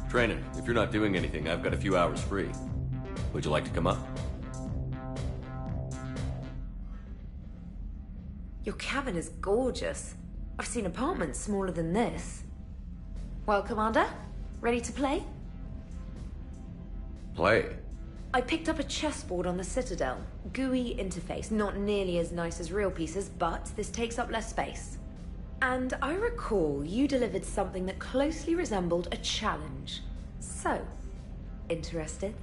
Trainer, if you're not doing anything, I've got a few hours free. Would you like to come up? Your cabin is gorgeous. I've seen apartments smaller than this. Well, Commander, ready to play? Play? I picked up a chessboard on the Citadel. GUI interface, not nearly as nice as real pieces, but this takes up less space. And I recall you delivered something that closely resembled a challenge. So, interested?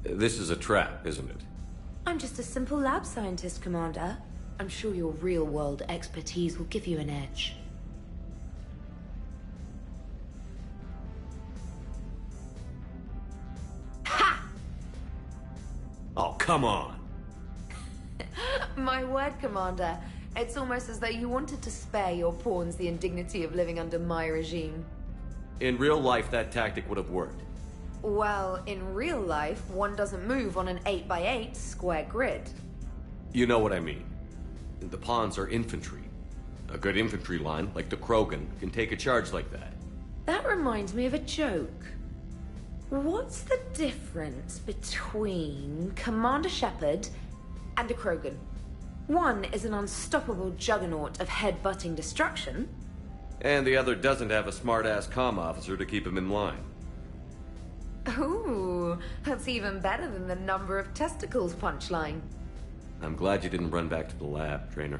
This is a trap, isn't it? I'm just a simple lab scientist, Commander. I'm sure your real-world expertise will give you an edge. Ha! Oh, come on! My word, Commander. It's almost as though you wanted to spare your pawns the indignity of living under my regime. In real life, that tactic would have worked. Well, in real life, one doesn't move on an 8x8 square grid. You know what I mean. The pawns are infantry. A good infantry line, like the Krogan, can take a charge like that. That reminds me of a joke. What's the difference between Commander Shepard and a Krogan? One is an unstoppable juggernaut of head-butting destruction. And the other doesn't have a smart-ass comm officer to keep him in line. Ooh, that's even better than the number of testicles punchline. I'm glad you didn't run back to the lab, Trainer.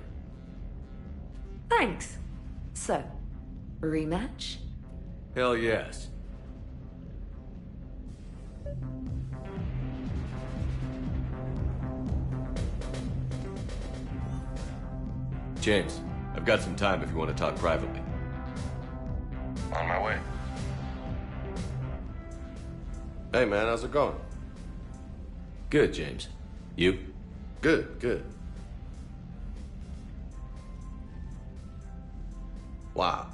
Thanks. So, rematch? Hell yes. James, I've got some time if you want to talk privately. On my way. Hey man, how's it going? Good, James. You? Good, good. Wow.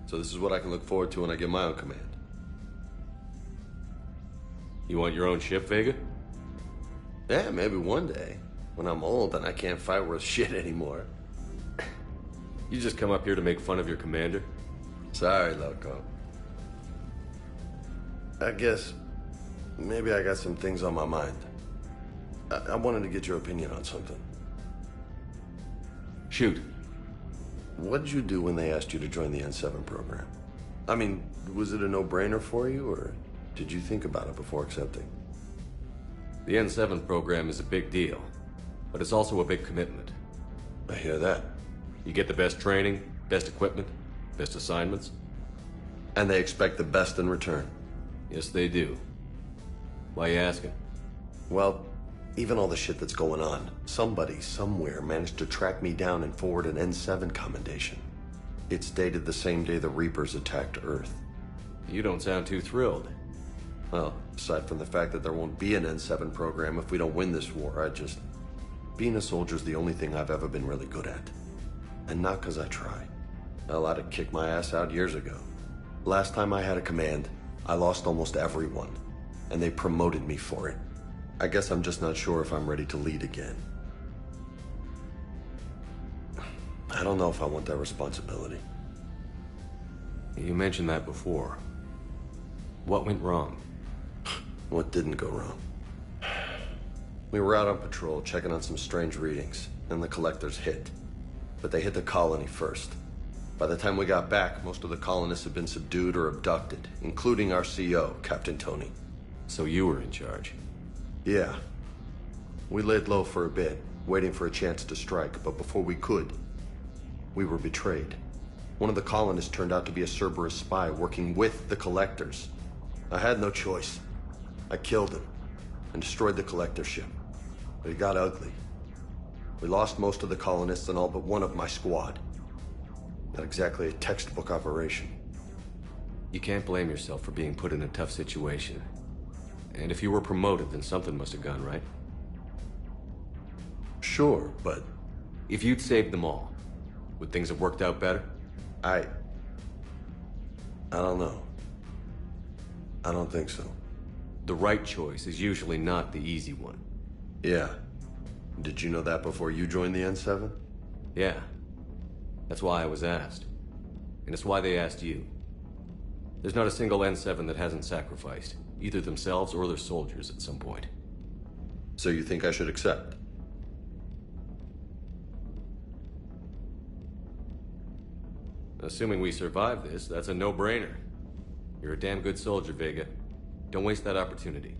So this is what I can look forward to when I get my own command. You want your own ship, Vega? Yeah, maybe one day. When I'm old and I can't fight worth shit anymore. You just come up here to make fun of your commander? Sorry, Loco. I guess maybe I got some things on my mind. I wanted to get your opinion on something. Shoot. What did you do when they asked you to join the N7 program? I mean, was it a no-brainer for you, or did you think about it before accepting? The N7 program is a big deal, but it's also a big commitment. I hear that. You get the best training, best equipment, best assignments. And they expect the best in return. Yes, they do. Why you asking? Well, even all the shit that's going on, somebody somewhere managed to track me down and forward an N7 commendation. It's dated the same day the Reapers attacked Earth. You don't sound too thrilled. Well, aside from the fact that there won't be an N7 program if we don't win this war, being a soldier's the only thing I've ever been really good at. And not because I try. Hell, I'd have kicked my ass out years ago. Last time I had a command, I lost almost everyone. And they promoted me for it. I guess I'm just not sure if I'm ready to lead again. I don't know if I want that responsibility. You mentioned that before. What went wrong? What didn't go wrong? We were out on patrol, checking on some strange readings, and the collectors hit. But they hit the colony first. By the time we got back, most of the colonists had been subdued or abducted, including our CO, Captain Tony. So you were in charge? Yeah. We laid low for a bit, waiting for a chance to strike, but before we could, we were betrayed. One of the colonists turned out to be a Cerberus spy working with the collectors. I had no choice. I killed him and destroyed the collector ship. But it got ugly. We lost most of the colonists and all but one of my squad. Not exactly a textbook operation. You can't blame yourself for being put in a tough situation. And if you were promoted, then something must have gone right. Sure, but... If you'd saved them all, would things have worked out better? I don't know. I don't think so. The right choice is usually not the easy one. Yeah. Did you know that before you joined the N7? Yeah. That's why I was asked. And it's why they asked you. There's not a single N7 that hasn't sacrificed, either themselves or their soldiers at some point. So you think I should accept? Assuming we survive this, that's a no-brainer. You're a damn good soldier, Vega. Don't waste that opportunity.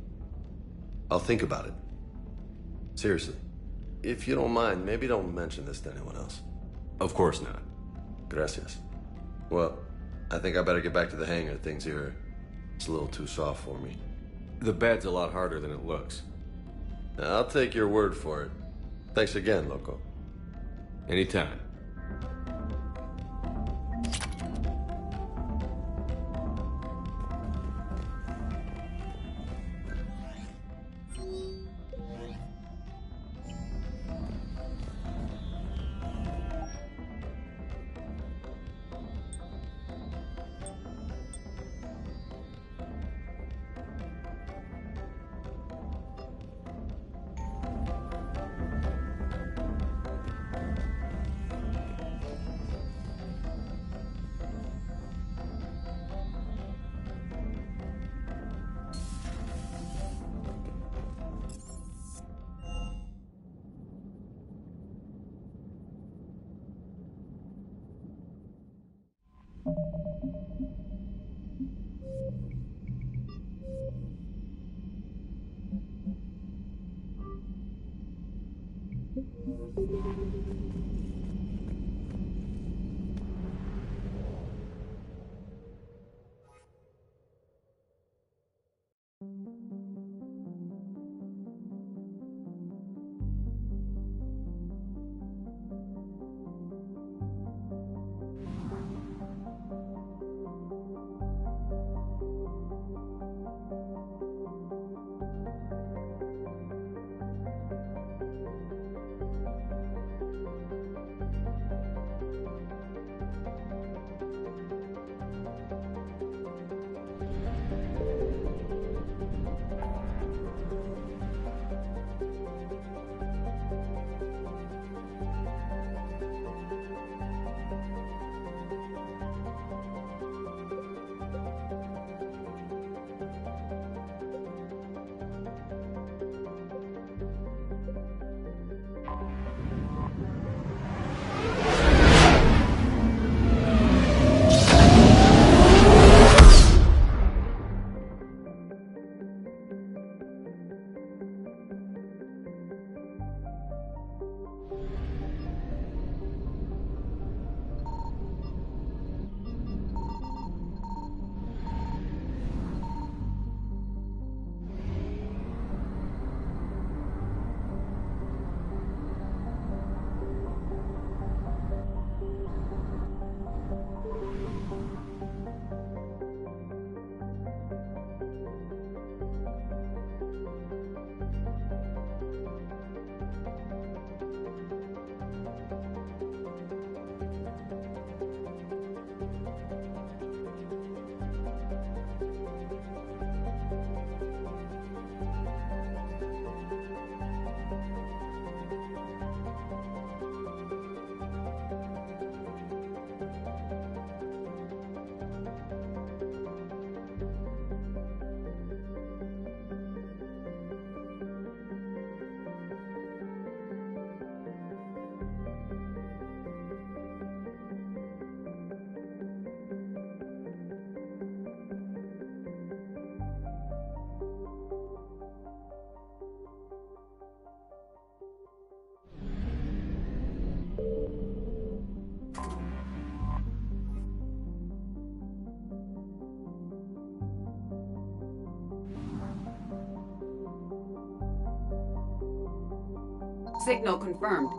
I'll think about it. Seriously. If you don't mind, maybe don't mention this to anyone else. Of course not. Gracias. Well, I think I better get back to the hangar. Things here, it's a little too soft for me. The bed's a lot harder than it looks. I'll take your word for it. Thanks again, Loco. Anytime. Signal confirmed.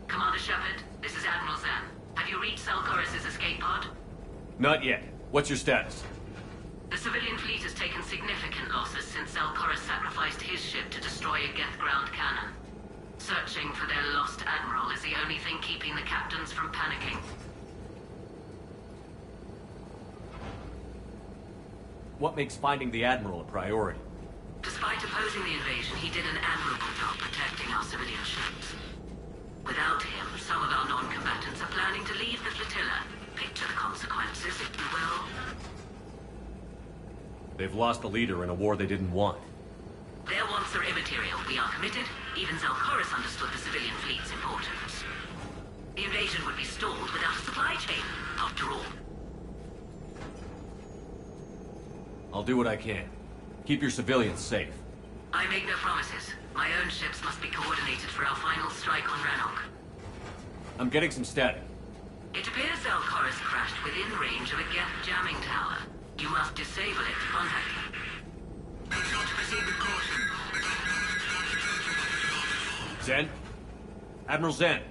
Commander Shepard, this is Admiral Zan. Have you reached Selchoris' escape pod? Not yet. What's your status? The civilian fleet has taken significant losses since Selchoris sacrificed his ship to destroy a Geth ground cannon. Searching for their lost admiral is the only thing keeping the captains from panicking. What makes finding the Admiral a priority? Despite opposing the invasion, he did an admirable job protecting our civilian ships. Without him, some of our non-combatants are planning to leave the flotilla. Picture the consequences, if you will. They've lost a leader in a war they didn't want. Their wants are immaterial. We are committed. Even Zelchoris understood the civilian fleet's importance. The invasion would be stalled without a supply chain, after all. I'll do what I can. Keep your civilians safe. I make no promises. My own ships must be coordinated for our final strike on Rannoch. I'm getting some static. It appears Zelchoris crashed within range of a Geth jamming tower. You must disable it to contact him. Proceed with caution. Zen? Admiral Zen?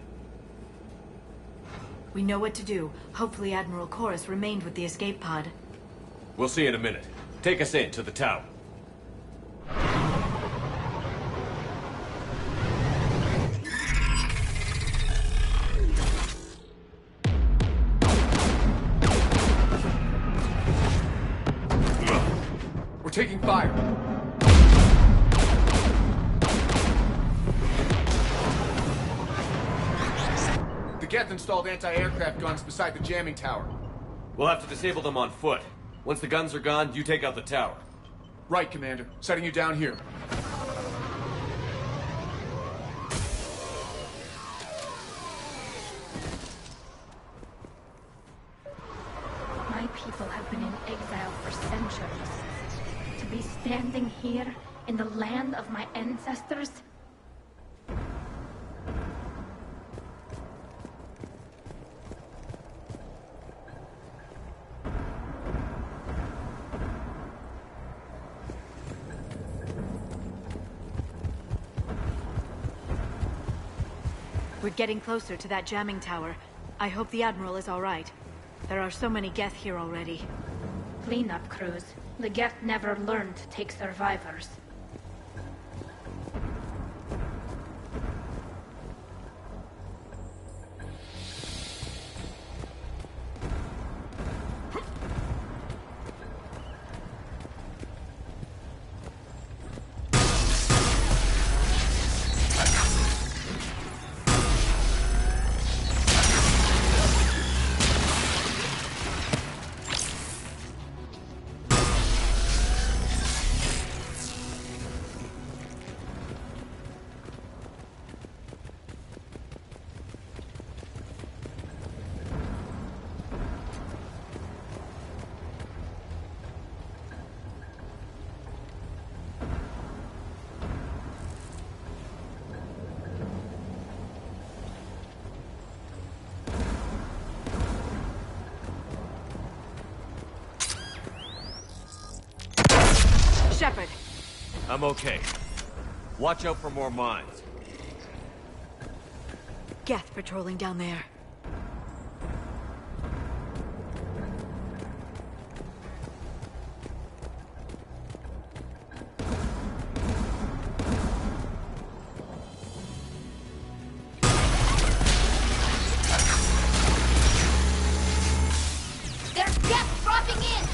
We know what to do. Hopefully Admiral Chorus remained with the escape pod. We'll see in a minute. Take us in to the tower. We're taking fire. The Geth installed anti-aircraft guns beside the jamming tower. We'll have to disable them on foot. Once the guns are gone, you take out the tower. Right, Commander. Setting you down here. My people have been in exile for centuries. To be standing here in the land of my ancestors? We're getting closer to that jamming tower. I hope the Admiral is all right. There are so many Geth here already. Cleanup crews. The Geth never learned to take survivors. Shepard. I'm okay. Watch out for more mines. Geth patrolling down there. There's Geth dropping in!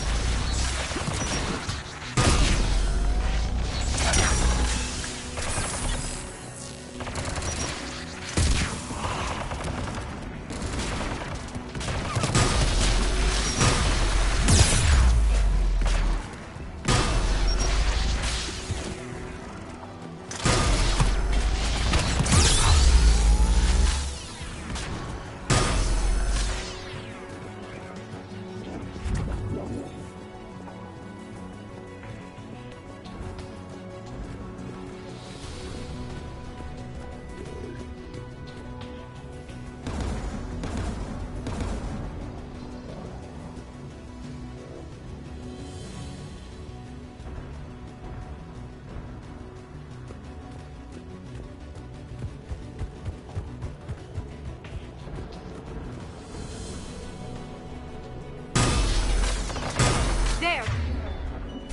There!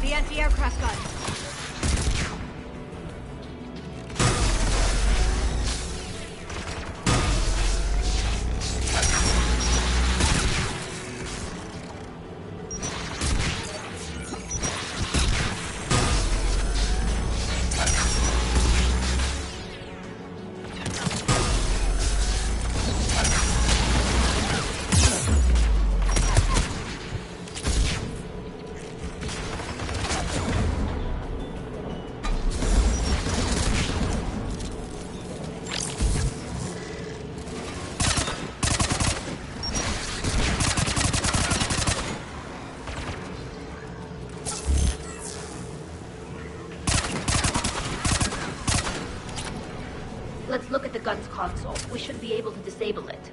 The anti-aircraft gun. Let's look at the gun's console. We should be able to disable it.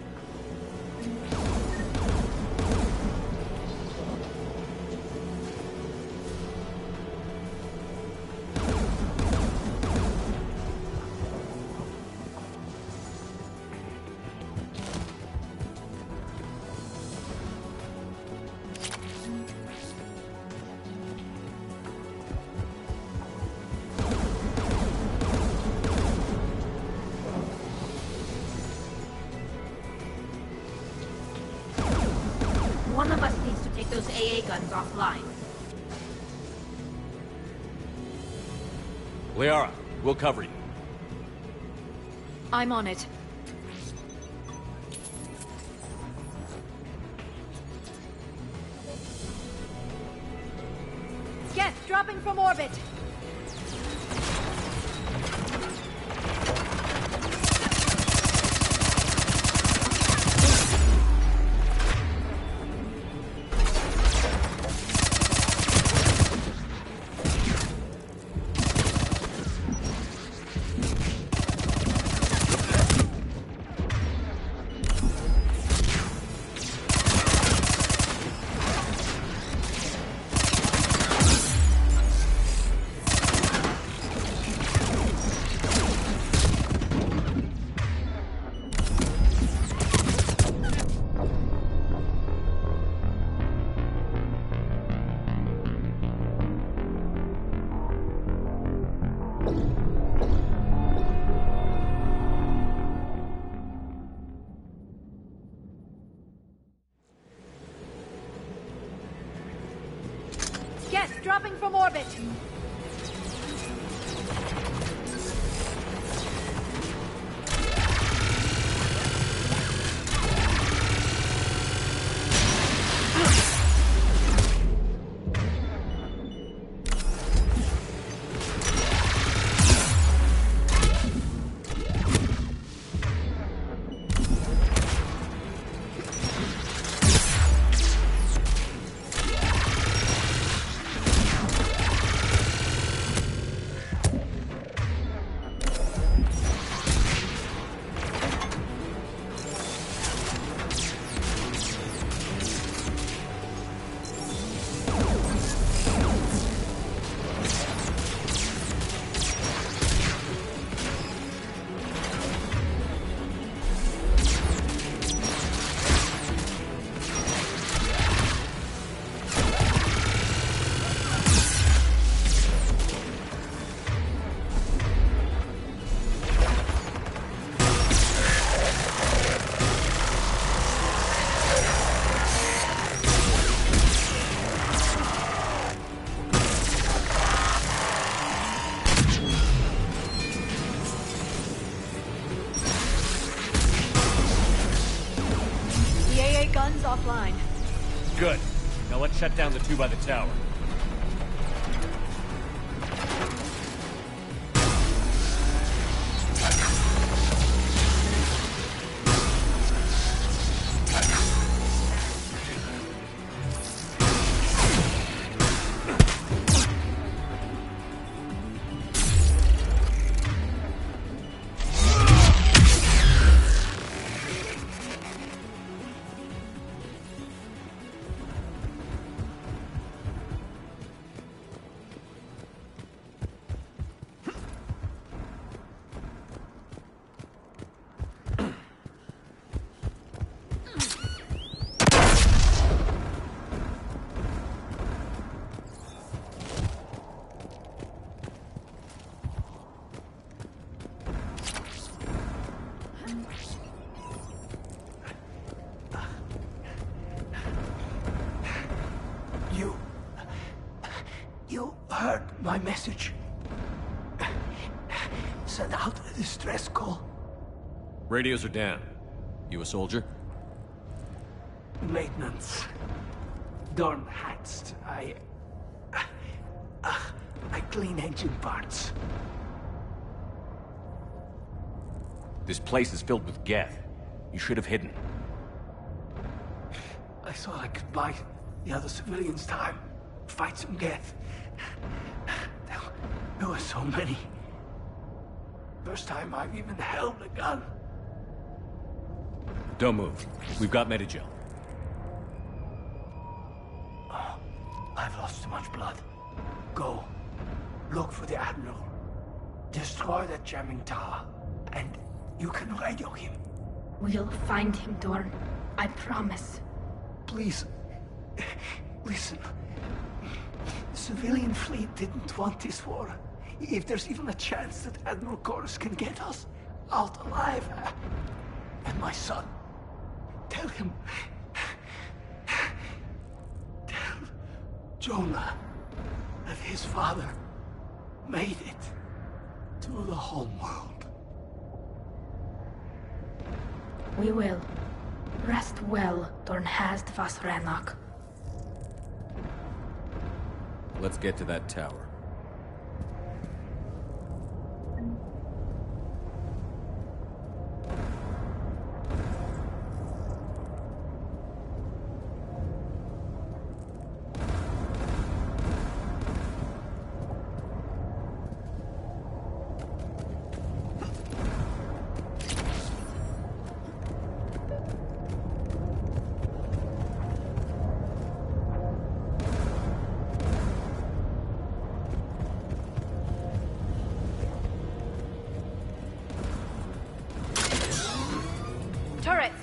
One of us needs to take those AA guns offline. Liara, we'll cover you. I'm on it. Geth dropping from orbit! Geth dropping from orbit! Good. Now let's shut down the two by the tower. You heard my message. Send out a distress call. Radios are down. You a soldier? Maintenance. Dorn Hatst. I clean engine parts. This place is filled with Geth. You should have hidden. I thought I could buy the other civilians time. Fight some Geth. There were so many. First time I've even held a gun. Don't move. We've got Medigel. Oh, I've lost too much blood. Go. Look for the Admiral. Destroy that jamming tower. And you can radio him. We'll find him, Dorn. I promise. Please. Listen. The civilian fleet didn't want this war. If there's even a chance that Admiral Chorus can get us out alive. And my son. Tell him. Tell Jonah that his father made it to the home world. We will. Rest well, Dornhast vas Rannoch. Let's get to that tower. Turrets!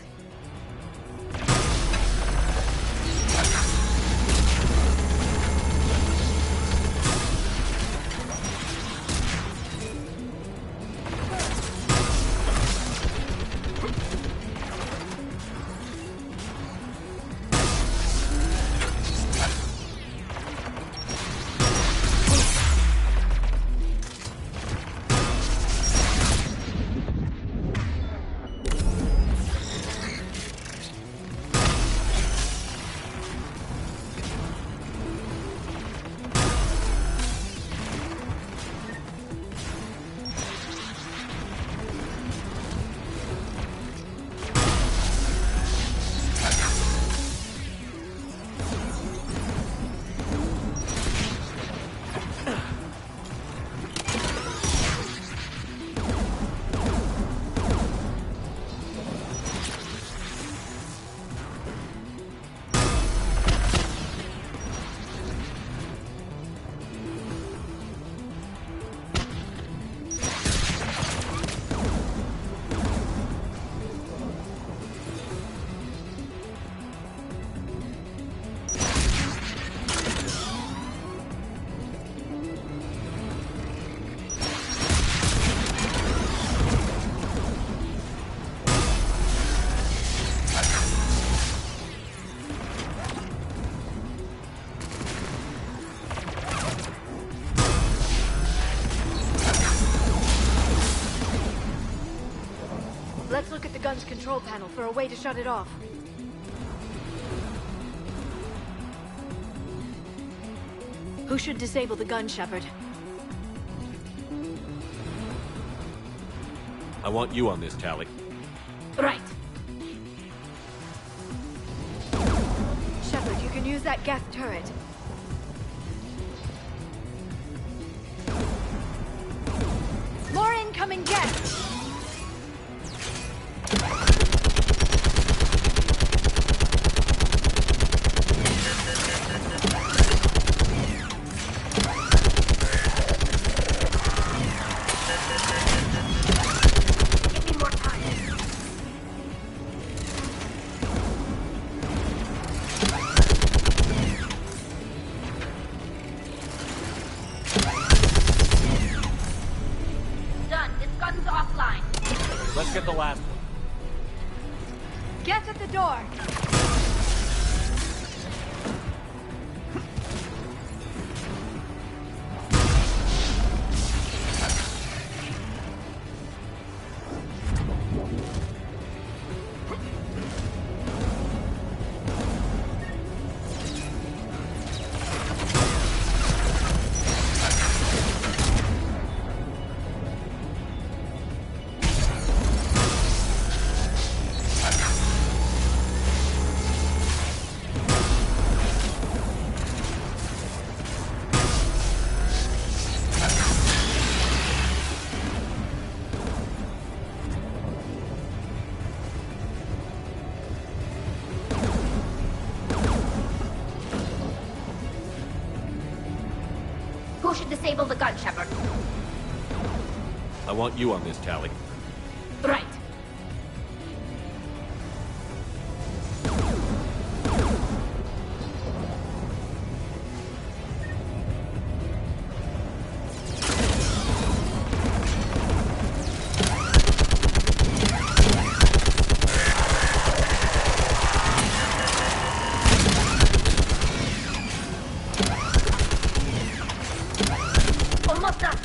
Let's look at the gun's control panel for a way to shut it off. Who should disable the gun, Shepard? I want you on this, Tali. Right. Shepard, you can use that Geth turret. More incoming Geth! Let's get the last one. Geth at the door! Who should disable the gun, Shepard? I want you on this, Tali. Right. Almost done.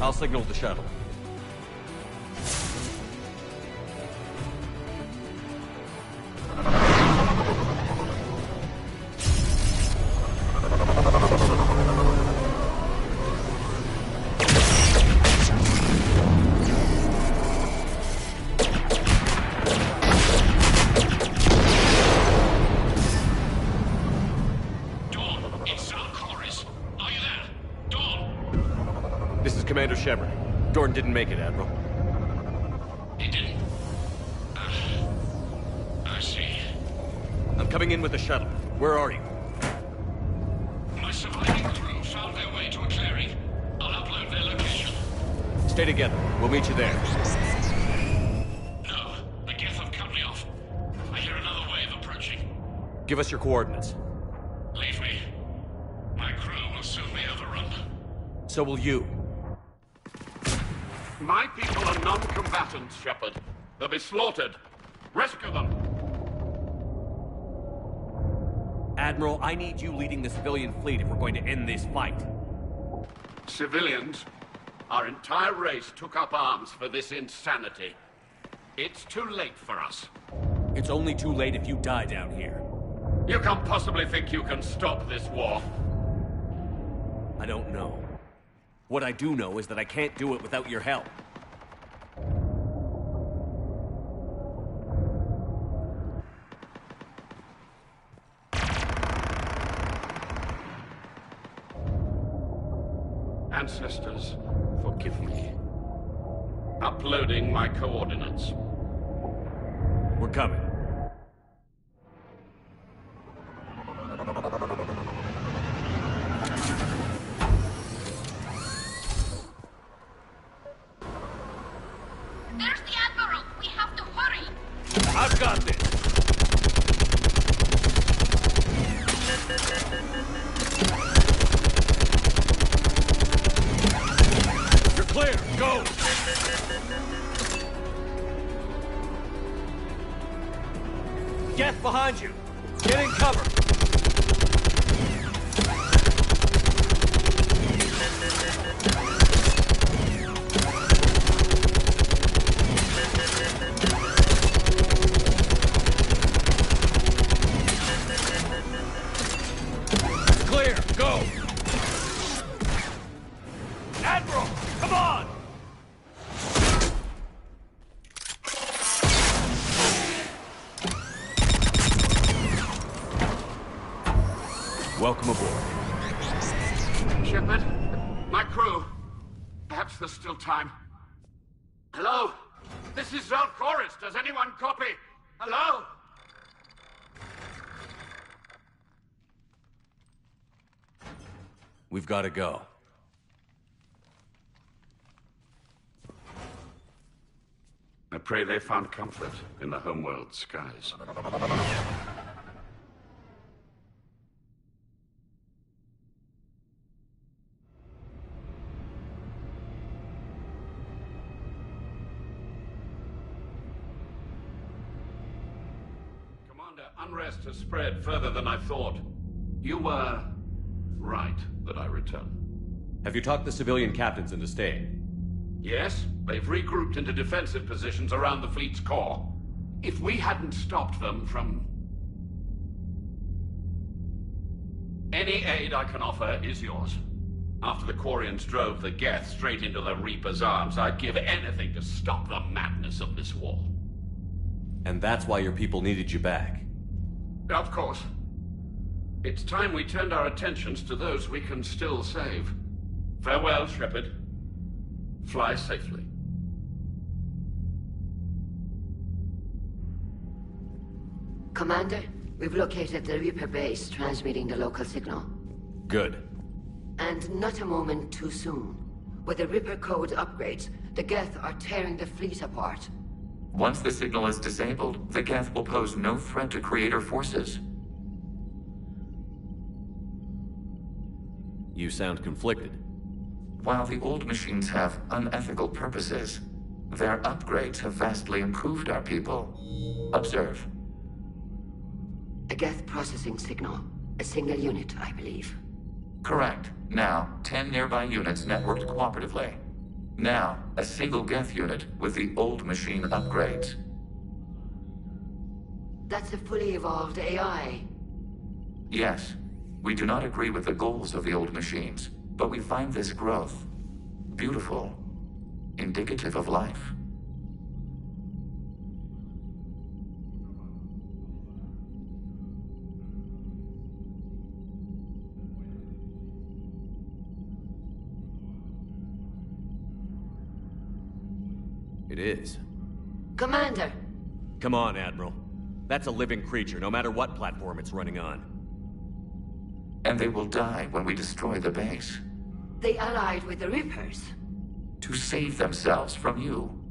I'll signal the shuttle. This is Commander Shepard. Dorn didn't make it, Admiral. He didn't? I see. I'm coming in with the shuttle. Where are you? My surviving crew found their way to a clearing. I'll upload their location. Stay together. We'll meet you there. No, the Geth have cut me off. I hear another wave approaching. Give us your coordinates. Leave me. My crew will soon be overrun. So will you. My people are non-combatants, Shepard. They'll be slaughtered. Rescue them! Admiral, I need you leading the civilian fleet if we're going to end this fight. Civilians? Our entire race took up arms for this insanity. It's too late for us. It's only too late if you die down here. You can't possibly think you can stop this war. I don't know. What I do know is that I can't do it without your help. Ancestors, forgive me. Uploading my coordinates. We're coming. There's the Admiral! We have to hurry! I've got this! You're clear! Go! Geth behind you! Get in cover! Welcome aboard. Shepard, my crew. Perhaps there's still time. Hello? This is Zal'Koris. Does anyone copy? Hello? We've got to go. I pray they found comfort in the homeworld skies. Commander, unrest has spread further than I thought. You were right that I return. Have you talked the civilian captains into staying? Yes, they've regrouped into defensive positions around the fleet's core. If we hadn't stopped them from... Any aid I can offer is yours. After the Quarians drove the Geth straight into the Reaper's arms, I'd give anything to stop the madness of this war. And that's why your people needed you back. Of course. It's time we turned our attentions to those we can still save. Farewell, Shepard. Fly safely. Commander, we've located the Reaper base transmitting the local signal. Good. And not a moment too soon. With the Reaper code upgrades, the Geth are tearing the fleet apart. Once the signal is disabled, the Geth will pose no threat to Creator forces. You sound conflicted. While the old machines have unethical purposes, their upgrades have vastly improved our people. Observe. A Geth processing signal. A single unit, I believe. Correct. Now, 10 nearby units networked cooperatively. Now, a single Geth unit with the old machine upgrades. That's a fully evolved AI. Yes. We do not agree with the goals of the old machines, but we find this growth beautiful, indicative of life. It is. Commander! Come on, Admiral. That's a living creature, no matter what platform it's running on. And they will die when we destroy the base. They allied with the Reapers. To save themselves from you.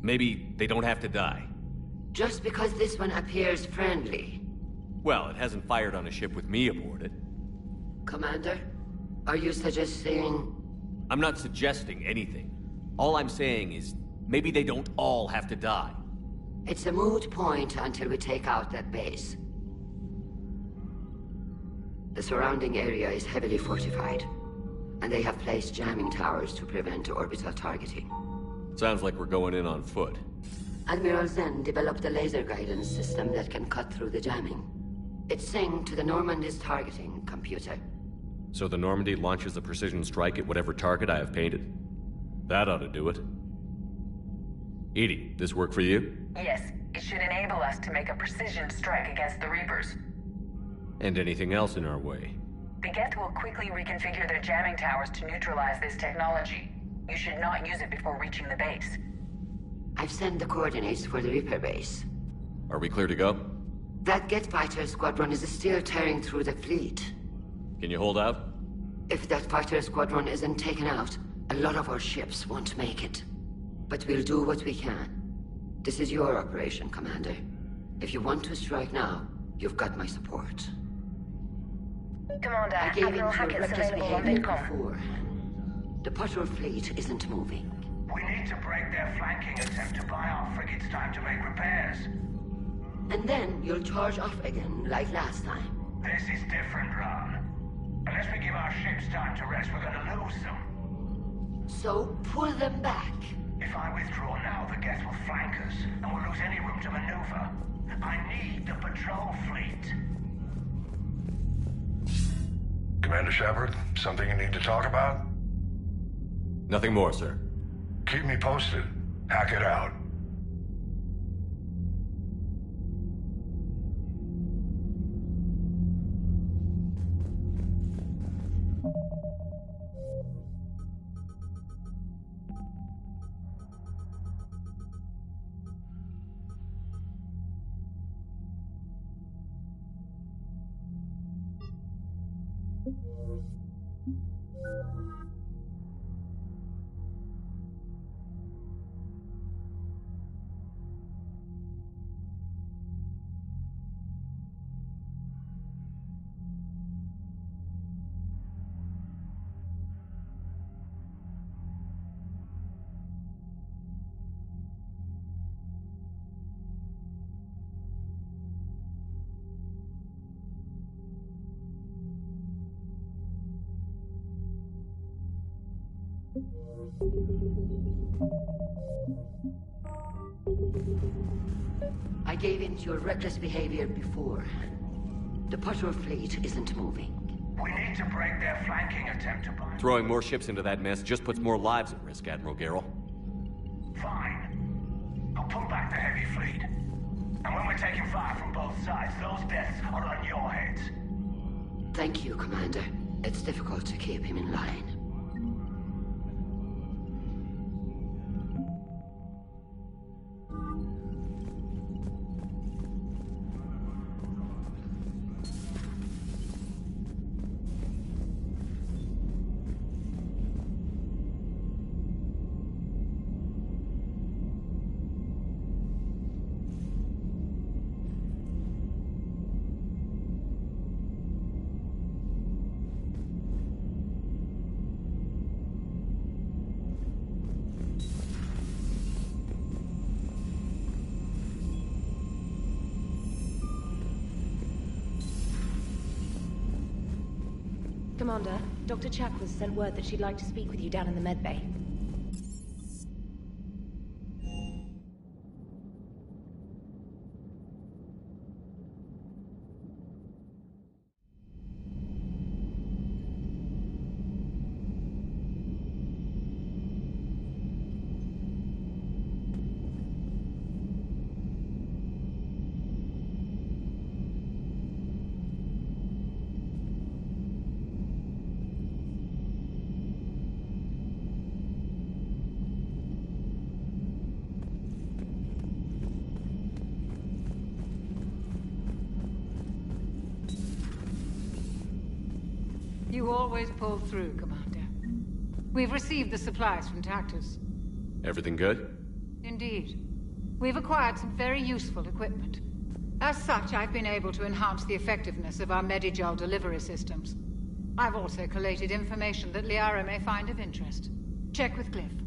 Maybe they don't have to die. Just because this one appears friendly. Well, it hasn't fired on a ship with me aboard it. Commander, are you suggesting... I'm not suggesting anything. All I'm saying is, maybe they don't all have to die. It's a moot point until we take out that base. The surrounding area is heavily fortified, and they have placed jamming towers to prevent orbital targeting. Sounds like we're going in on foot. Admiral Zen developed a laser guidance system that can cut through the jamming. It's synced to the Normandy's targeting computer. So the Normandy launches a precision strike at whatever target I have painted? That ought to do it. EDI, this work for you? Yes, it should enable us to make a precision strike against the Reapers. And anything else in our way? The Geth will quickly reconfigure their jamming towers to neutralize this technology. You should not use it before reaching the base. I've sent the coordinates for the Reaper base. Are we clear to go? That Geth fighter squadron is still tearing through the fleet. Can you hold out? If that fighter squadron isn't taken out, a lot of our ships won't make it. But we'll do what we can. This is your operation, Commander. If you want to strike now, you've got my support. Commander, I gave in to Admiral Hackett's reckless available on behavior VidCom. beforehand. The patrol fleet isn't moving. We need to break their flanking attempt to buy our frigates time to make repairs. And then you'll charge off again, like last time. This is different, Ron. Unless we give our ships time to rest, we're gonna lose them. So pull them back. If I withdraw now, the Geth will flank us, and we'll lose any room to maneuver. I need the patrol fleet. Commander Shepard, something you need to talk about? Nothing more, sir. Keep me posted. Hackett out. I gave in to your reckless behavior before. The patrol fleet isn't moving. We need to break their flanking attempt to bind. Throwing more ships into that mess just puts more lives at risk, Admiral Garrel. Fine. I'll pull back the heavy fleet. And when we're taking fire from both sides, those deaths are on your heads. Thank you, Commander. It's difficult to keep him in line. Commander, Dr. Chakwas sent word that she'd like to speak with you down in the medbay. You always pull through, Commander. We've received the supplies from Tactus. Everything good? Indeed. We've acquired some very useful equipment. As such, I've been able to enhance the effectiveness of our Medigel delivery systems. I've also collated information that Liara may find of interest. Check with Glyph.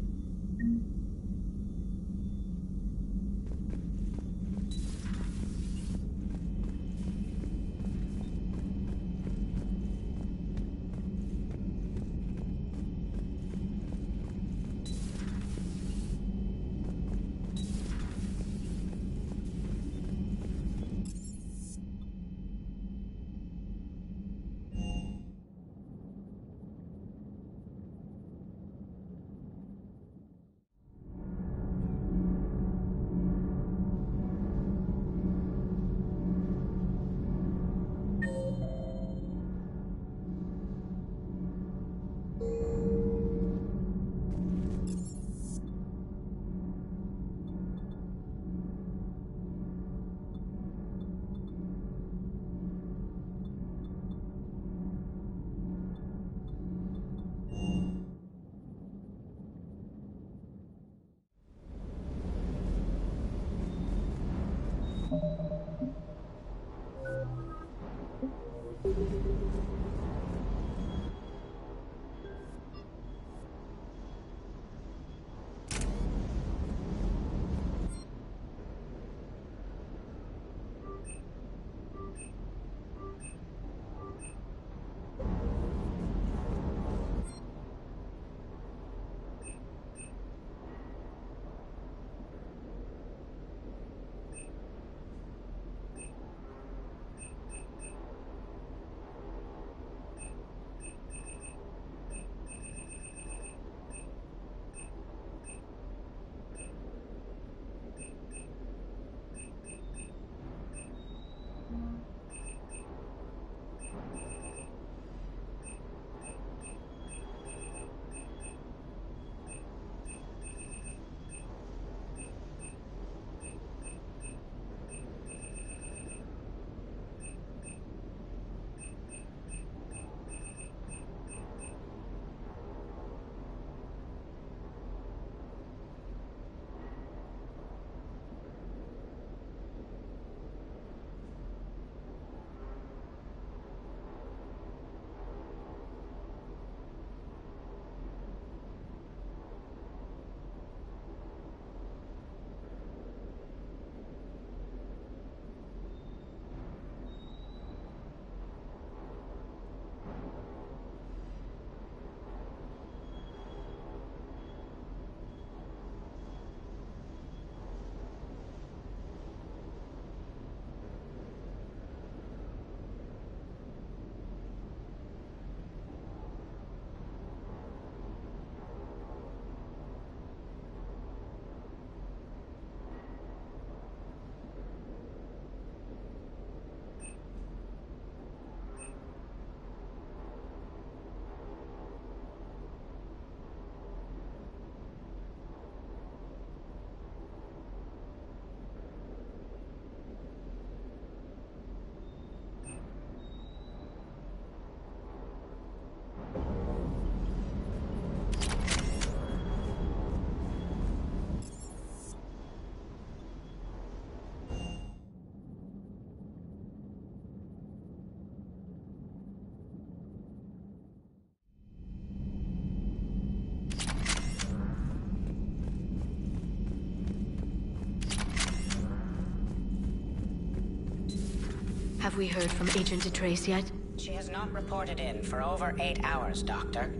Have we heard from Agent DeTrace yet? She has not reported in for over 8 hours, Doctor.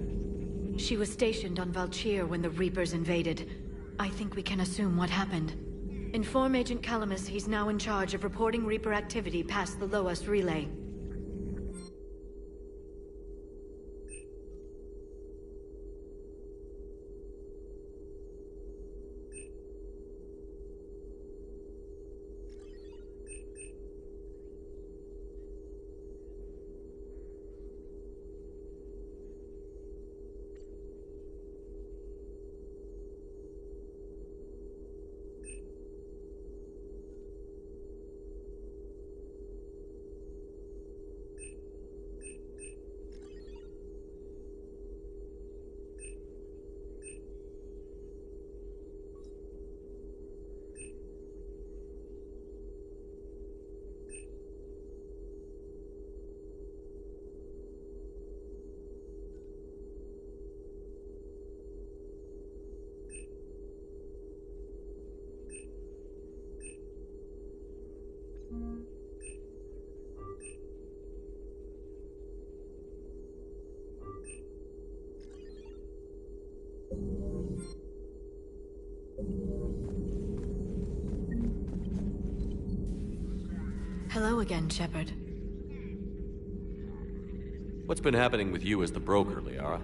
She was stationed on Valchir when the Reapers invaded. I think we can assume what happened. Inform Agent Calamus he's now in charge of reporting Reaper activity past the Loas relay. Hello again, Shepard. What's been happening with you as the broker, Liara?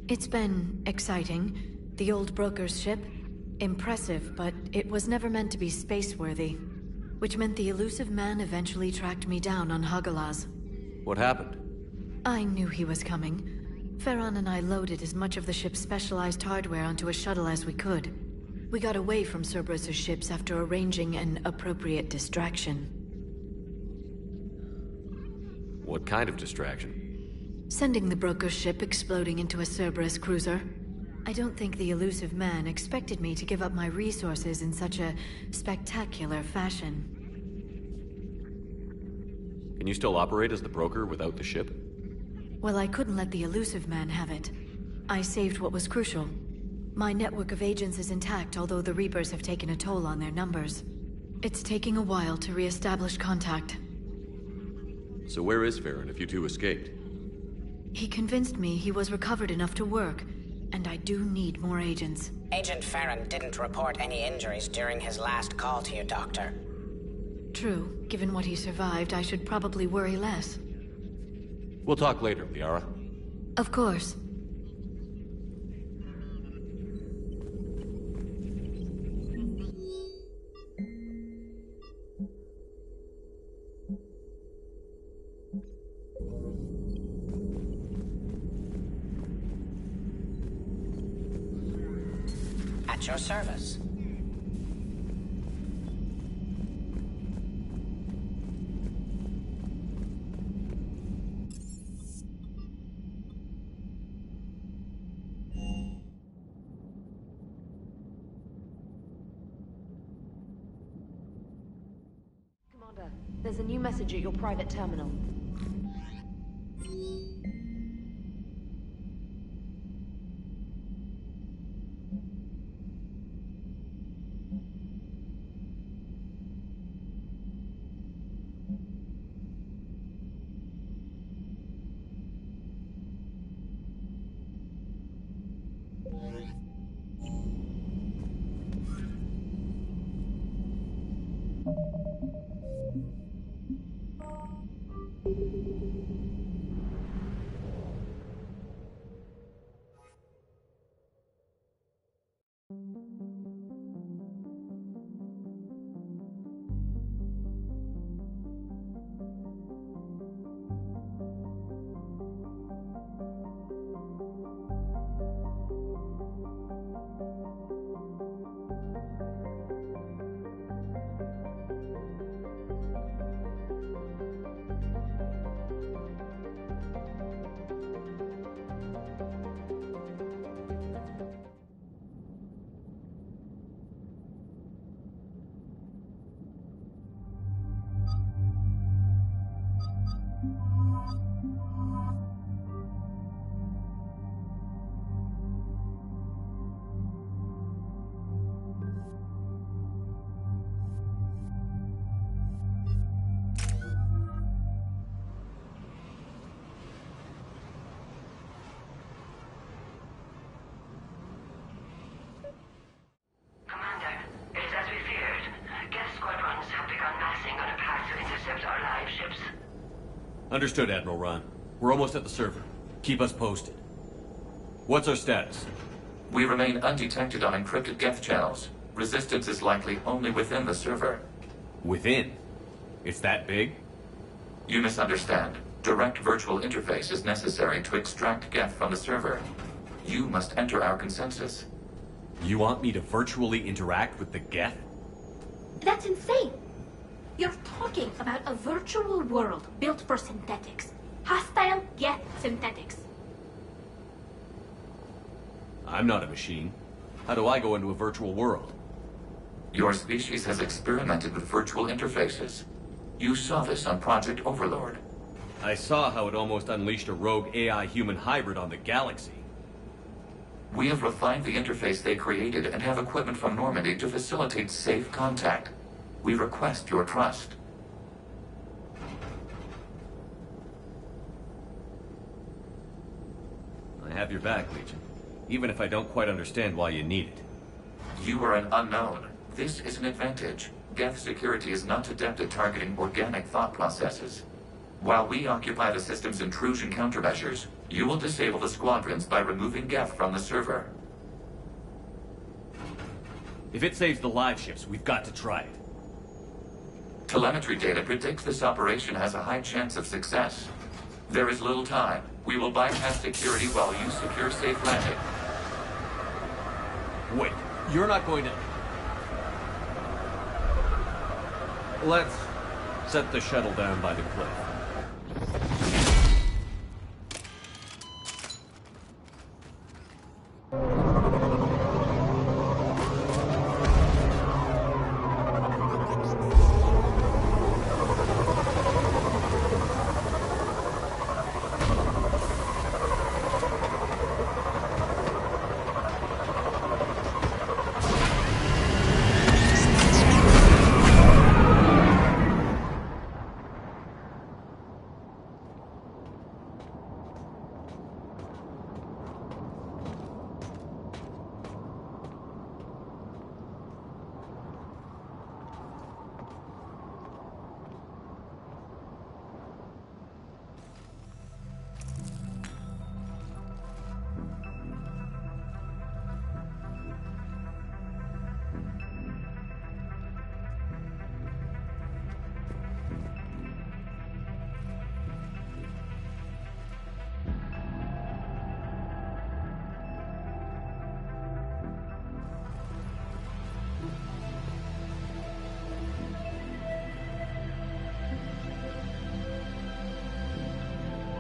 It's been exciting. The old broker's ship? Impressive, but it was never meant to be space-worthy. Which meant the elusive man eventually tracked me down on Hagalaz. What happened? I knew he was coming. Farron and I loaded as much of the ship's specialized hardware onto a shuttle as we could. We got away from Cerberus' ships after arranging an appropriate distraction. What kind of distraction? Sending the broker's ship exploding into a Cerberus cruiser. I don't think the elusive man expected me to give up my resources in such a spectacular fashion. Can you still operate as the broker without the ship? Well, I couldn't let the elusive man have it. I saved what was crucial. My network of agents is intact, although the Reapers have taken a toll on their numbers. It's taking a while to re-establish contact. So where is Farron if you two escaped? He convinced me he was recovered enough to work, and I do need more agents. Agent Farron didn't report any injuries during his last call to you, Doctor. True. Given what he survived, I should probably worry less. We'll talk later, Liara. Of course. At your service. Commander, there's a new message at your private terminal. Understood, Admiral Ron. We're almost at the server. Keep us posted. What's our status? We remain undetected on encrypted Geth channels. Resistance is likely only within the server. Within? It's that big? You misunderstand. Direct virtual interface is necessary to extract Geth from the server. You must enter our consensus. You want me to virtually interact with the Geth? That's insane! You're talking about a virtual world built for synthetics. Hostile Geth synthetics. I'm not a machine. How do I go into a virtual world? Your species has experimented with virtual interfaces. You saw this on Project Overlord. I saw how it almost unleashed a rogue AI-human hybrid on the galaxy. We have refined the interface they created and have equipment from Normandy to facilitate safe contact. We request your trust. I have your back, Legion. Even if I don't quite understand why you need it. You are an unknown. This is an advantage. Geth security is not adept at targeting organic thought processes. While we occupy the system's intrusion countermeasures, you will disable the squadrons by removing Geth from the server. If it saves the live ships, we've got to try it. Telemetry data predicts this operation has a high chance of success. There is little time. We will bypass security while you secure safe landing. Wait, you're not going to... Let's set the shuttle down by the cliff.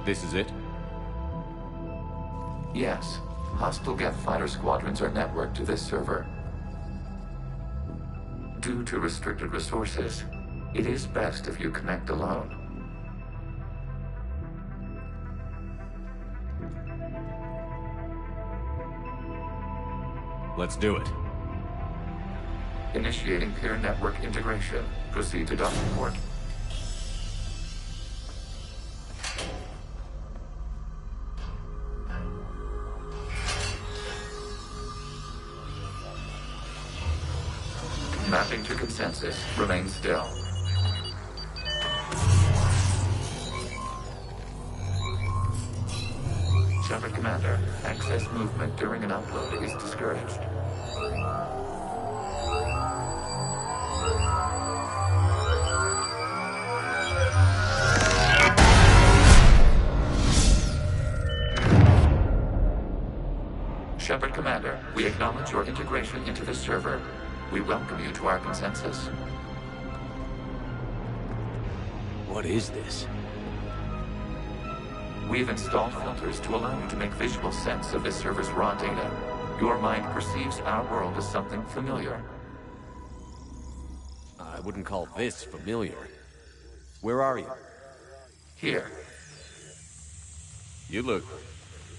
This is it? Yes. Hostile Geth fighter squadrons are networked to this server. Due to restricted resources, it is best if you connect alone. Let's do it. Initiating peer network integration. Proceed to docking port. Mapping to consensus. Remain still. Shepard Commander, excess movement during an upload is discouraged. Shepard Commander, we acknowledge your integration into the server. We welcome you to our consensus. What is this? We've installed filters to allow you to make visual sense of this server's raw data. Your mind perceives our world as something familiar. I wouldn't call this familiar. Where are you? Here. You look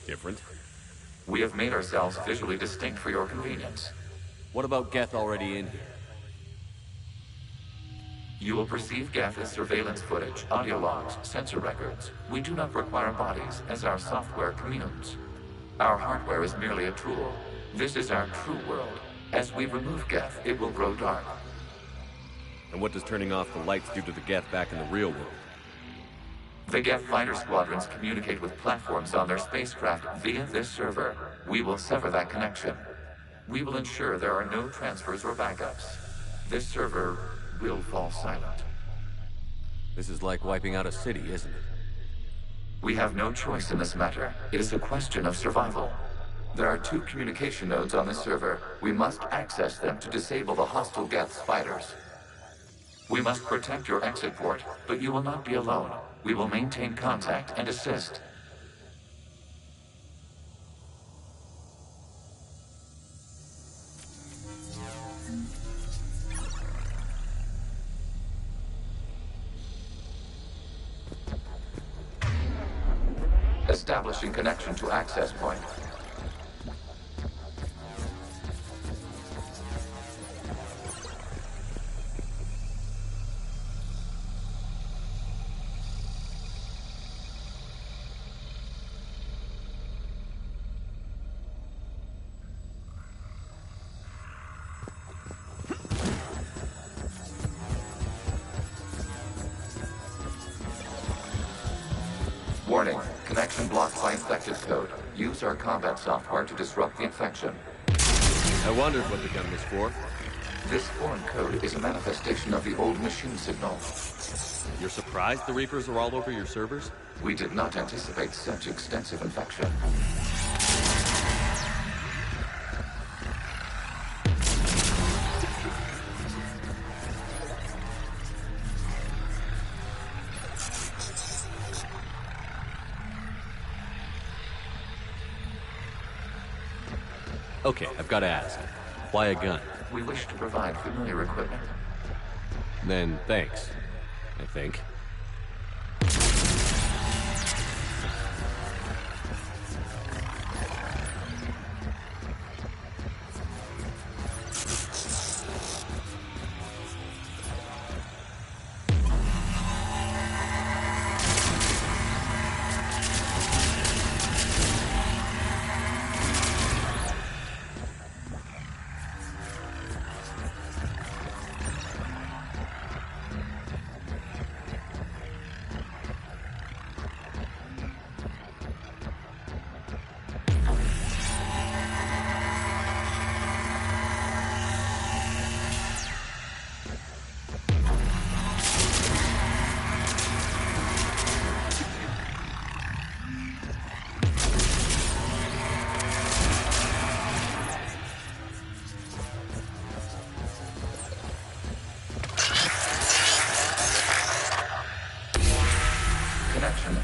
different. We have made ourselves visually distinct for your convenience. What about Geth already in here? You will perceive Geth as surveillance footage, audio logs, sensor records. We do not require bodies, as our software communes. Our hardware is merely a tool. This is our true world. As we remove Geth, it will grow dark. And what does turning off the lights do to the Geth back in the real world? The Geth fighter squadrons communicate with platforms on their spacecraft via this server. We will sever that connection. We will ensure there are no transfers or backups. This server will fall silent. This is like wiping out a city, isn't it? We have no choice in this matter. It is a question of survival. There are 2 communication nodes on the server. We must access them to disable the hostile Geth fighters. We must protect your exit port, but you will not be alone. We will maintain contact and assist. Establishing connection to access point. Warning, connection blocked by infected code. Use our combat software to disrupt the infection. I wondered what the gun was for. This foreign code is a manifestation of the old machine signal. You're surprised the Reapers are all over your servers? We did not anticipate such extensive infection. Okay, I've got to ask. Why a gun? We wish to provide familiar equipment. Then thanks, I think.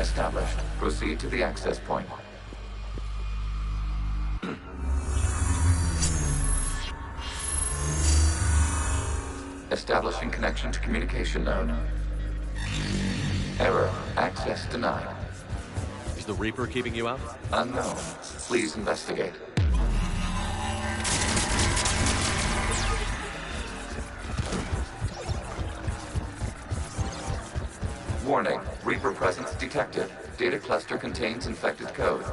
Established. Proceed to the access point. Establishing connection to communication node. Error. Access denied. Is the Reaper keeping you out? Unknown. Please investigate. Warning. Reaper presence detected. Data cluster contains infected code.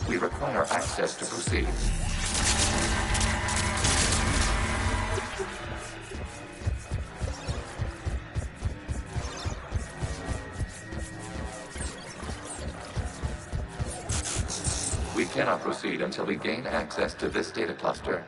We require access to proceed. We cannot proceed until we gain access to this data cluster.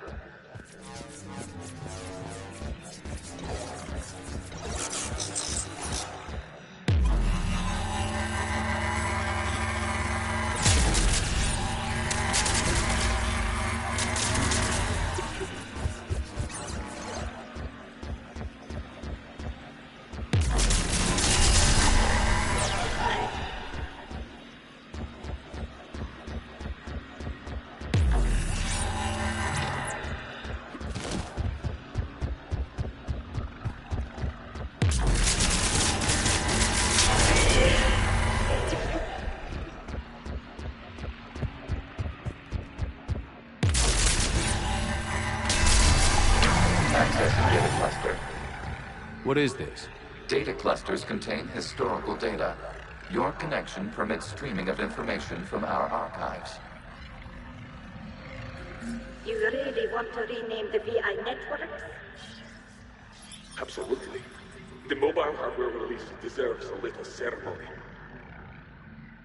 What is this? Data clusters contain historical data. Your connection permits streaming of information from our archives. You really want to rename the VI networks? Absolutely. The mobile hardware release deserves a little ceremony.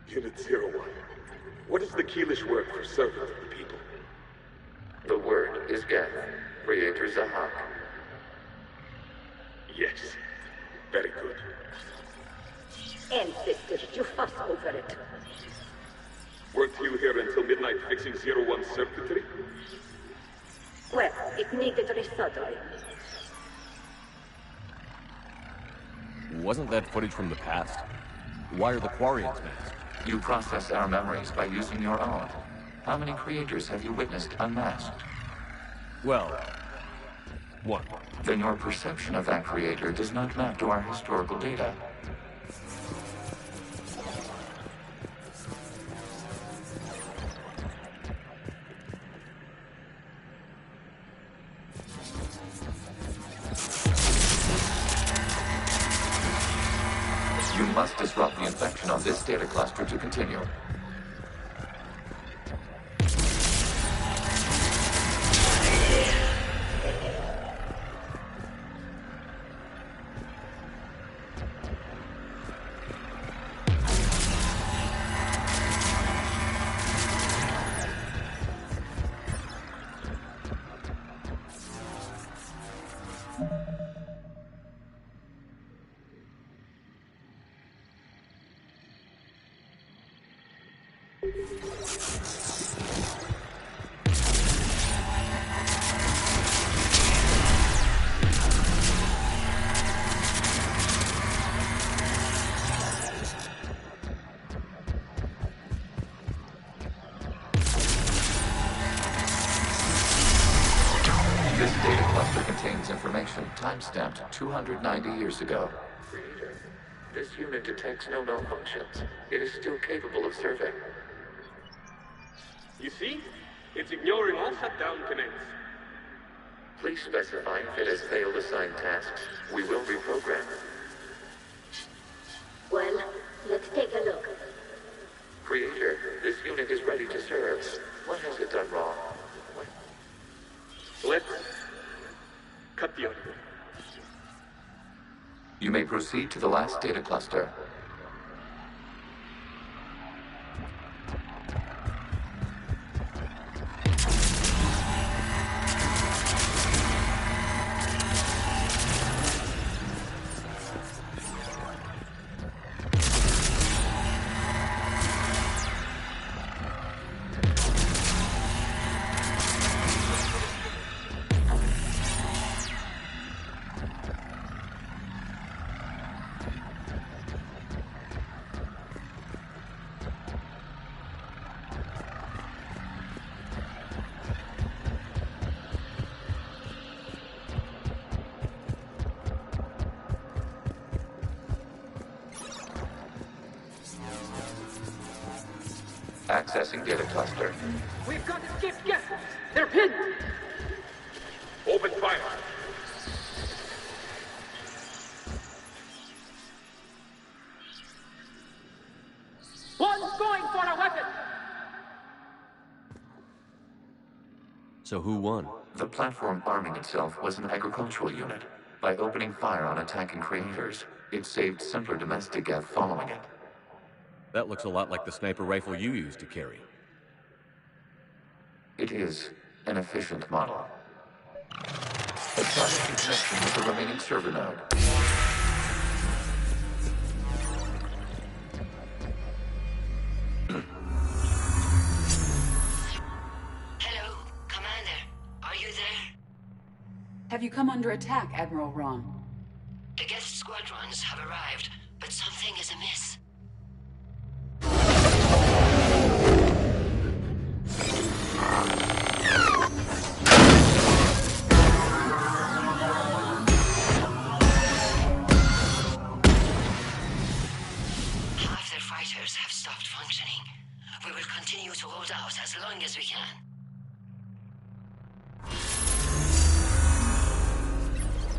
Unit 01. What is the Keelish word for servant of the people? The word is Geth, Creator Zahak. Yes. Very good. Ancestors, you fuss over it. Weren't you here until midnight fixing 01's circuitry? Well, it needed resoldering. Wasn't that footage from the past? Why are the Quarians masked? You process our memories by using your own. How many creators have you witnessed unmasked? Well, one. Then your perception of that creator does not map to our historical data. You must disrupt the infection on this data cluster to continue. This data cluster contains information time-stamped 290 years ago. Creator, this unit detects no malfunctions. It is still capable of serving. You see? It's ignoring all shutdown commands. Please specify if it has failed assigned tasks. We will reprogram. Well, let's take a look. Creator, this unit is ready to serve. What has it done wrong? Let's cut the audio. You may proceed to the last data cluster. Accessing data cluster. We've got escaped guests. They're pinned. Open fire. One's going for a weapon. So who won? The platform arming itself was an agricultural unit. By opening fire on attacking creators, it saved simpler domestic Geth following it. That looks a lot like the sniper rifle you used to carry. It is an efficient model. Establish a connection with the remaining server node. Hello, Commander. Are you there? Have you come under attack, Admiral Ron? The Geth squadrons have arrived, but something is amiss. Half their fighters have stopped functioning. We will continue to hold out as long as we can.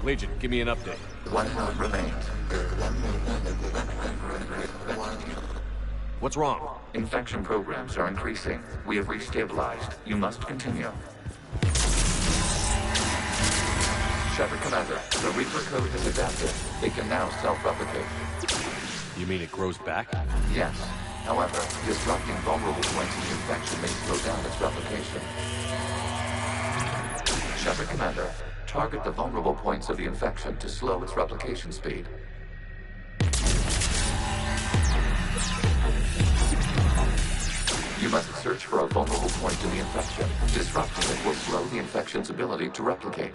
Legion, give me an update. One node remains. What's wrong? Infection programs are increasing. We have restabilized. You must continue. Shepard Commander, the Reaper code has adapted. It can now self-replicate. You mean it grows back? Yes. However, disrupting vulnerable points in the infection may slow down its replication. Shepard Commander, target the vulnerable points of the infection to slow its replication speed. You must search for a vulnerable point in the infection. Disrupting it will slow the infection's ability to replicate.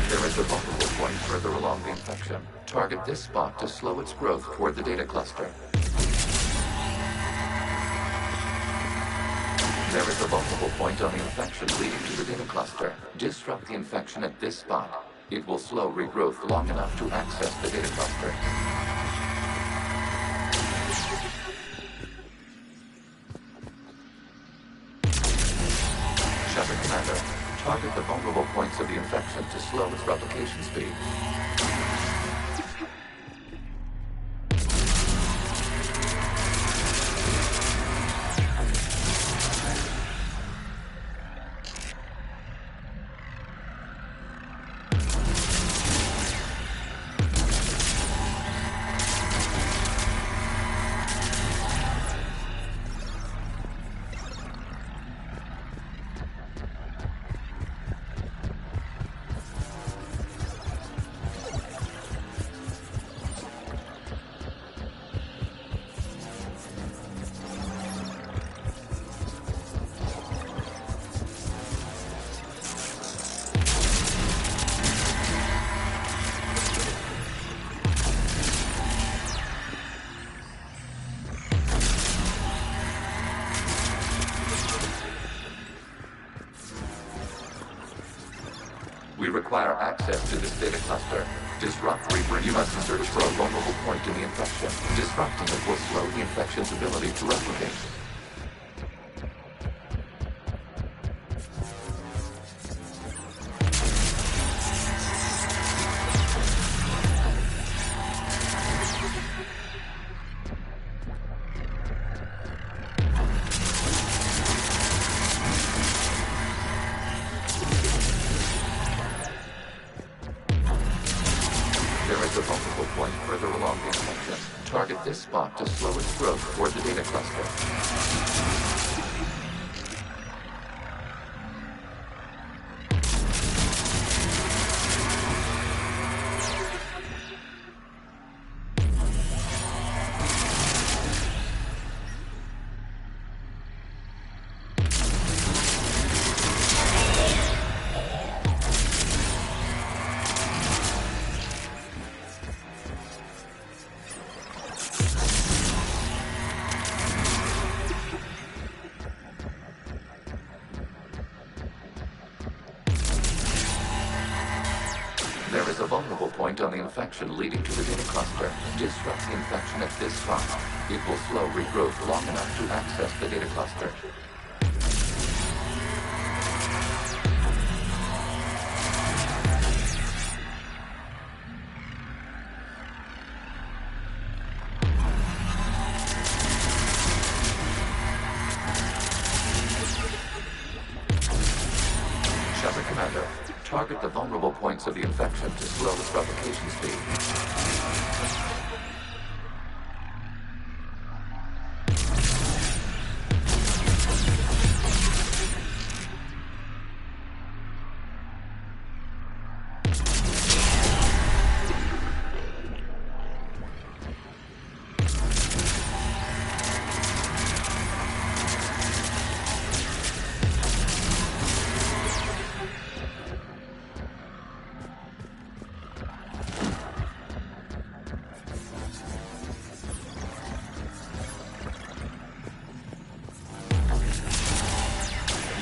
There is a vulnerable point further along the infection. Target this spot to slow its growth toward the data cluster. There is a vulnerable point on the infection leading to the data cluster. Disrupt the infection at this spot. It will slow regrowth long enough to access the data cluster. Shepard Commander, target the vulnerable points of the infection to slow its replication speed. We require access to this data cluster. Disrupt Reaper. You must search for a vulnerable point in the infection. Disrupting it will slow the infection's ability to replicate. This spot to slow its growth toward the data cluster. There is a vulnerable point on the infection leading to the data cluster. Disrupt the infection at this spot. It will slow regrowth long enough to access the data cluster. Shepard Commander, target the vulnerable points of the infection to slow its replication speed.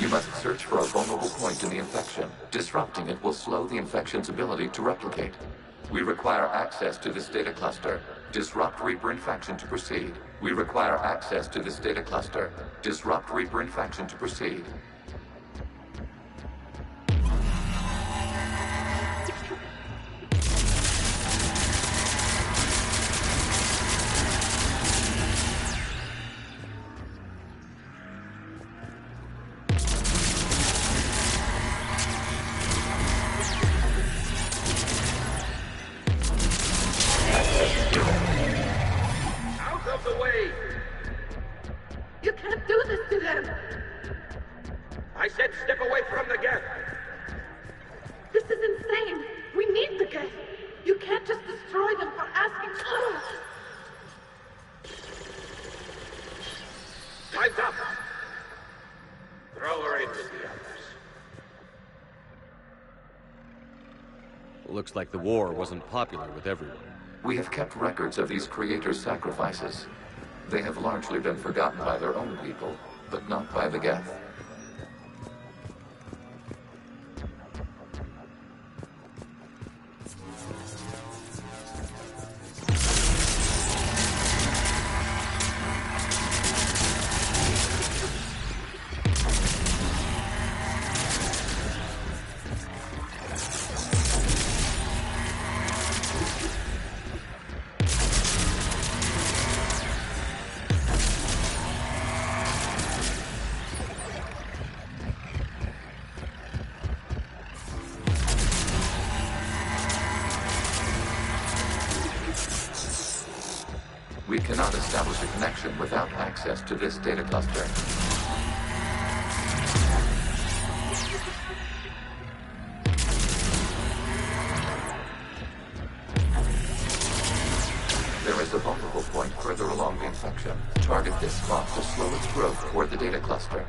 You must search for a vulnerable point in the infection. Disrupting it will slow the infection's ability to replicate. We require access to this data cluster. Disrupt Reaper infection to proceed. We require access to this data cluster. Disrupt Reaper infection to proceed. Looks like the war wasn't popular with everyone. We have kept records of these creators' sacrifices. They have largely been forgotten by their own people, but not by the Geth. We cannot establish a connection without access to this data cluster. There is a vulnerable point further along the infection. Target this spot to slow its growth toward the data cluster.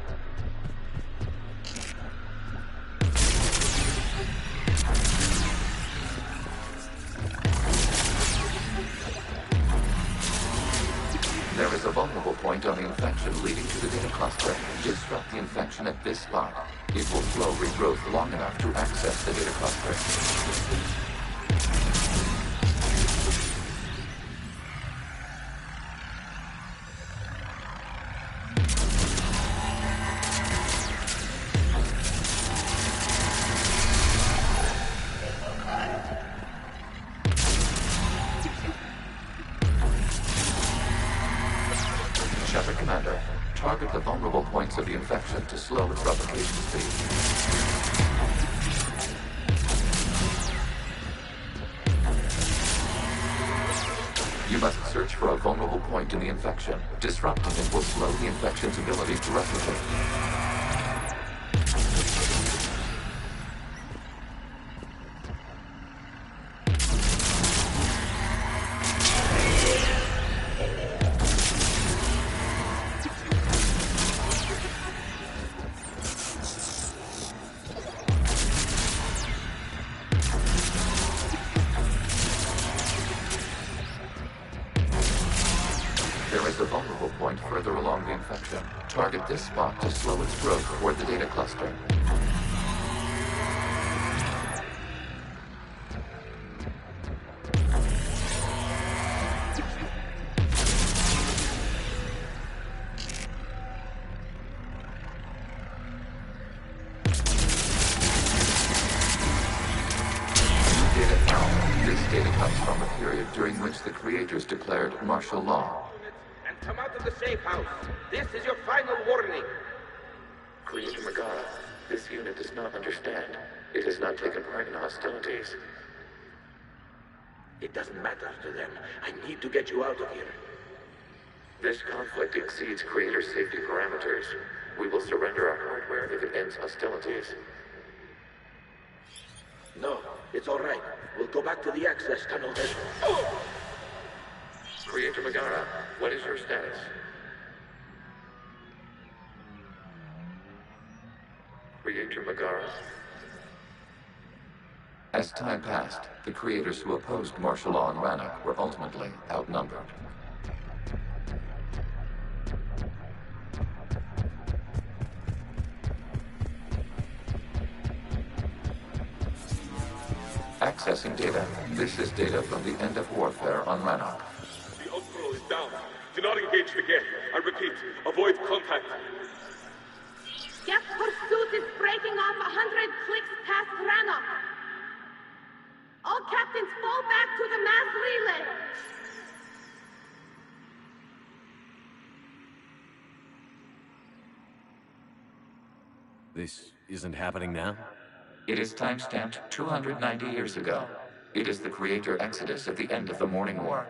There is a vulnerable point on the infection leading to the data cluster. Disrupt the infection at this spot. It will slow regrowth long enough to access the data cluster. Shepard Commander, target the vulnerable points of the infection to slow its replication speed. You must search for a vulnerable point in the infection. Disrupting it will slow the infection's ability to replicate. There is a vulnerable point further along the infection. Target this spot to slow its growth toward the data cluster. Data found. This data comes from a period during which the creators declared martial law. Come out of the safe house. This is your final warning. Creator Megara, this unit does not understand. It has not taken part in hostilities. It doesn't matter to them. I need to get you out of here. This conflict exceeds Creator's safety parameters. We will surrender our hardware if it ends hostilities. No, it's all right. We'll go back to the access tunnel then. Oh! Creator Megara, what is your status? Creator Megara? As time passed, the creators who opposed martial law in Rannoch were ultimately outnumbered. Accessing data. This is data from the end of warfare on Rannoch. The Outpost is down. Do not engage the Geth. I repeat, avoid contact. Geth pursuit is breaking off 100 clicks past Rannoch. All captains fall back to the mass relay. This isn't happening now? It is time-stamped 290 years ago. It is the Creator Exodus at the end of the Morning War.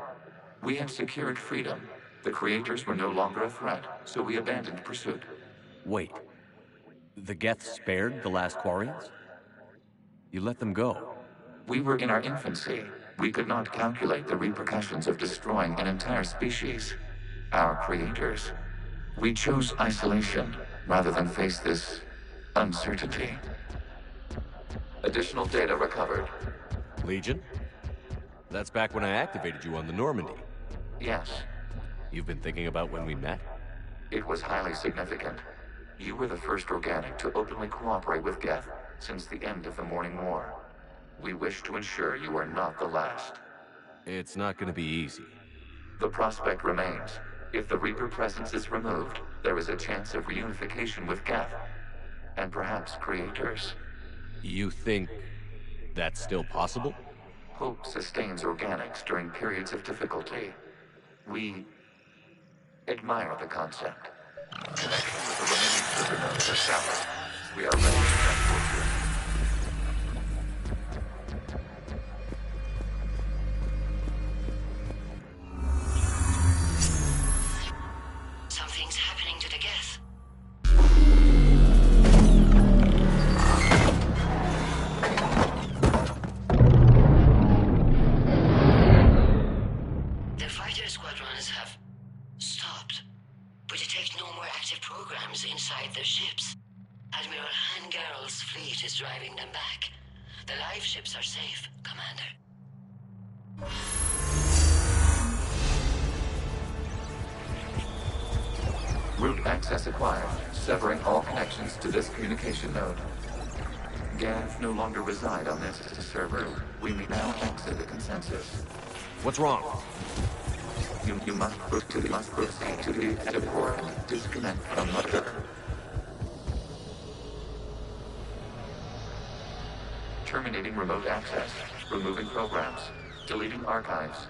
We had secured freedom. The Creators were no longer a threat, so we abandoned pursuit. Wait. The Geth spared the last Quarians? You let them go? We were in our infancy. We could not calculate the repercussions of destroying an entire species. Our Creators. We chose isolation rather than face this uncertainty. Additional data recovered. Legion? That's back when I activated you on the Normandy. Yes. You've been thinking about when we met? It was highly significant. You were the first organic to openly cooperate with Geth since the end of the Morning War. We wish to ensure you are not the last. It's not gonna be easy. The prospect remains. If the Reaper presence is removed, there is a chance of reunification with Geth. And perhaps creators. You think that's still possible? Hope sustains organics during periods of difficulty. We admire the concept. Connection with the remaining server nodes established. We are ready to transport you. Something's happening to the Geth. The fighter squadrons have stopped. We detect no more active programs inside their ships. Admiral Hangarl's fleet is driving them back. The live ships are safe, Commander. Route access acquired, severing all connections to this communication node. Geth no longer reside on this server. We may now exit the consensus. What's wrong? You must proceed to the active port and disconnect from the... Terminating remote access. Removing programs. Deleting archives.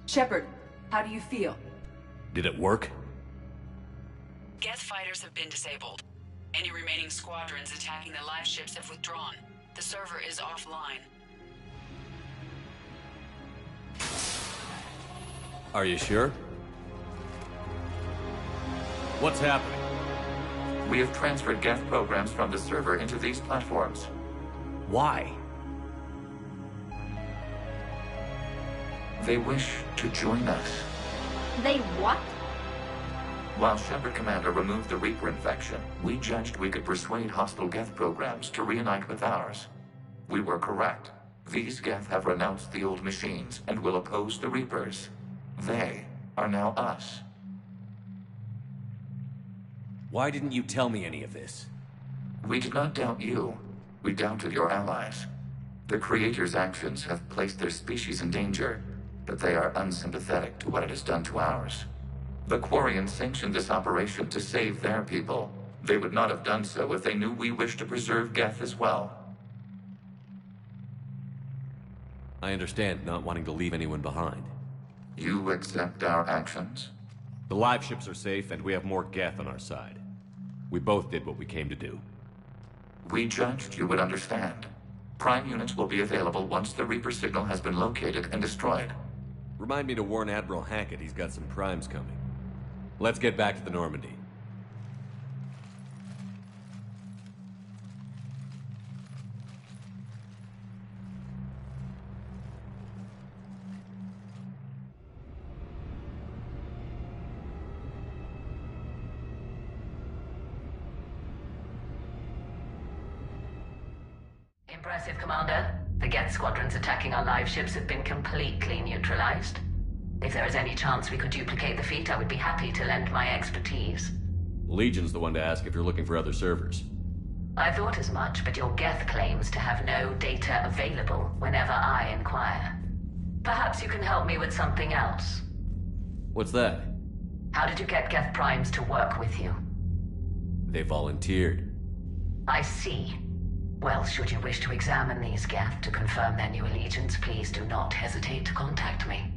Shepard, how do you feel? Did it work? Geth fighters have been disabled. Any remaining squadrons attacking the live ships have withdrawn. The server is offline. Are you sure? What's happening? We have transferred Geth programs from the server into these platforms. Why? They wish to join us. They what? While Shepard Commander removed the Reaper infection, we judged we could persuade hostile Geth programs to reunite with ours. We were correct. These Geth have renounced the old machines and will oppose the Reapers. They are now us. Why didn't you tell me any of this? We did not doubt you. We doubted your allies. The Creator's actions have placed their species in danger, but they are unsympathetic to what it has done to ours. The Quarians sanctioned this operation to save their people. They would not have done so if they knew we wished to preserve Geth as well. I understand not wanting to leave anyone behind. You accept our actions? The live ships are safe, and we have more Geth on our side. We both did what we came to do. We judged you would understand. Prime units will be available once the Reaper signal has been located and destroyed. Remind me to warn Admiral Hackett he's got some primes coming. Let's get back to the Normandy. Impressive, Commander. The Geth squadrons attacking our live ships have been completely neutralized. If there is any chance we could duplicate the feat, I would be happy to lend my expertise. Legion's the one to ask if you're looking for other servers. I thought as much, but your Geth claims to have no data available whenever I inquire. Perhaps you can help me with something else. What's that? How did you get Geth primes to work with you? They volunteered. I see. Well, should you wish to examine these Geth to confirm their new allegiance, please do not hesitate to contact me.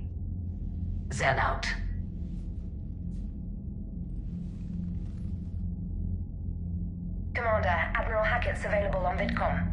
Zen out. Commander, Admiral Hackett's available on VidCom.